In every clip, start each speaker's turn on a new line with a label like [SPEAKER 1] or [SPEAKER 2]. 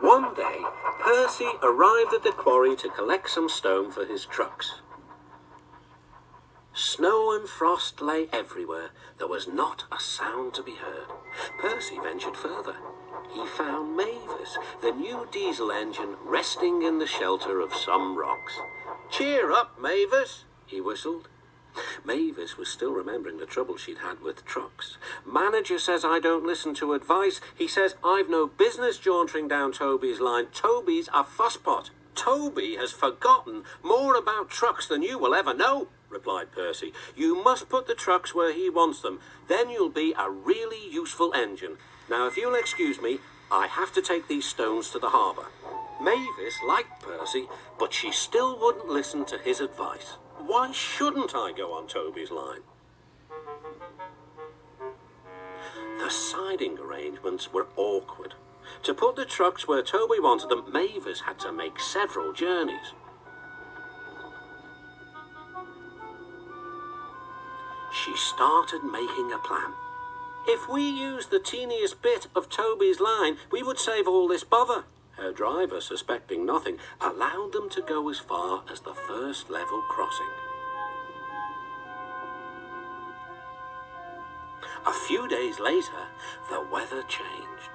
[SPEAKER 1] One day, Percy arrived at the quarry to collect some stone for his trucks. Snow and frost lay everywhere. There was not a sound to be heard. Percy ventured further. He found Mavis, the new diesel engine, resting in the shelter of some rocks. "Cheer up, Mavis," he whistled. Mavis was still remembering the trouble she'd had with trucks. "Manager says I don't listen to advice. He says I've no business jauntering down Toby's line. Toby's a fusspot. Toby has forgotten more about trucks than you will ever know," replied Percy. "You must put the trucks where he wants them. Then you'll be a really useful engine. Now, if you'll excuse me, I have to take these stones to the harbour." Mavis liked Percy, but she still wouldn't listen to his advice. "Why shouldn't I go on Toby's line?" The siding arrangements were awkward. To put the trucks where Toby wanted them, Mavis had to make several journeys. She started making a plan. "If we use the teeniest bit of Toby's line, we would save all this bother." Her driver, suspecting nothing, allowed them to go as far as the first level crossing. A few days later, the weather changed.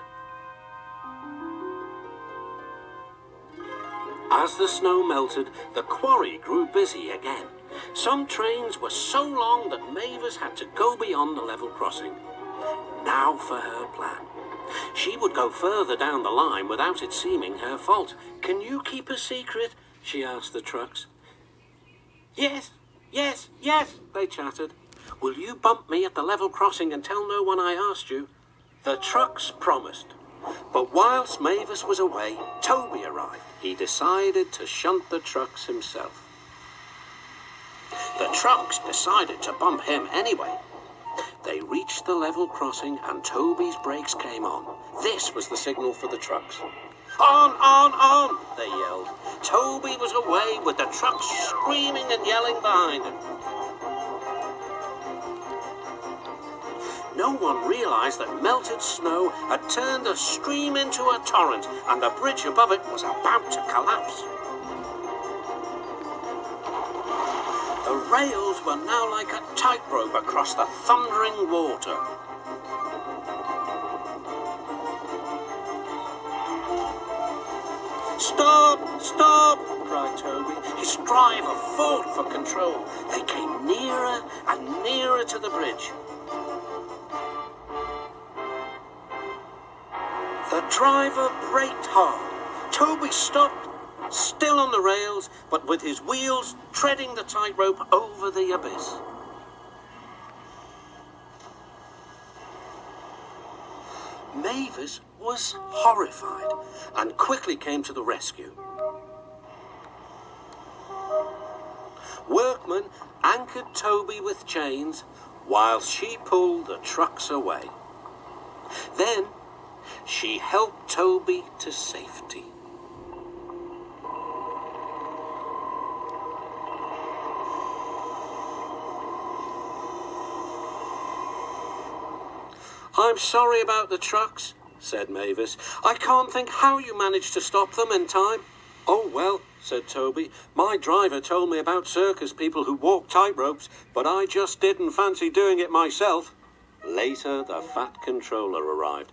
[SPEAKER 1] As the snow melted, the quarry grew busy again. Some trains were so long that Mavis had to go beyond the level crossing. Now for her plan. She would go further down the line without it seeming her fault. "Can you keep a secret?" she asked the trucks. Yes, they chattered. "Will you bump me at the level crossing and tell no one I asked you?" The trucks promised. But whilst Mavis was away, Toby arrived. He decided to shunt the trucks himself. The trucks decided to bump him anyway. They reached the level crossing and Toby's brakes came on. This was the signal for the trucks. On, they yelled. Toby was away with the trucks screaming and yelling behind him. No one realized that melted snow had turned a stream into a torrent and the bridge above it was about to collapse. The rails were now like a tightrope across the thundering water. Stop, cried Toby. His driver fought for control. They came nearer and nearer to the bridge. The driver braked hard. Toby stopped, still on the rails, but with his wheels treading the tightrope over the abyss. Mavis was horrified and quickly came to the rescue. Workmen anchored Toby with chains while she pulled the trucks away. Then she helped Toby to safety. "I'm sorry about the trucks," said Mavis. "I can't think how you managed to stop them in time." "Oh, well," said Toby, "my driver told me about circus people who walk tightropes, but I just didn't fancy doing it myself." Later, the Fat Controller arrived.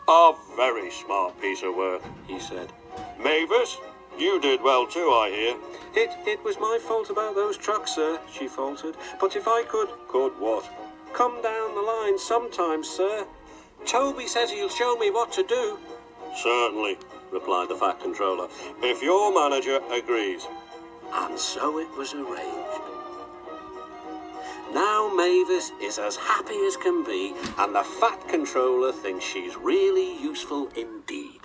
[SPEAKER 1] "A very smart piece of work," he said. "Mavis, you did well too, I hear." It was my fault about those trucks, sir," she faltered. "But if I could..." "Could what?" "Come down the line sometime, sir. Toby says he'll show me what to do." "Certainly," replied the Fat Controller, "if your manager agrees." And so it was arranged. Now Mavis is as happy as can be, and the Fat Controller thinks she's really useful indeed.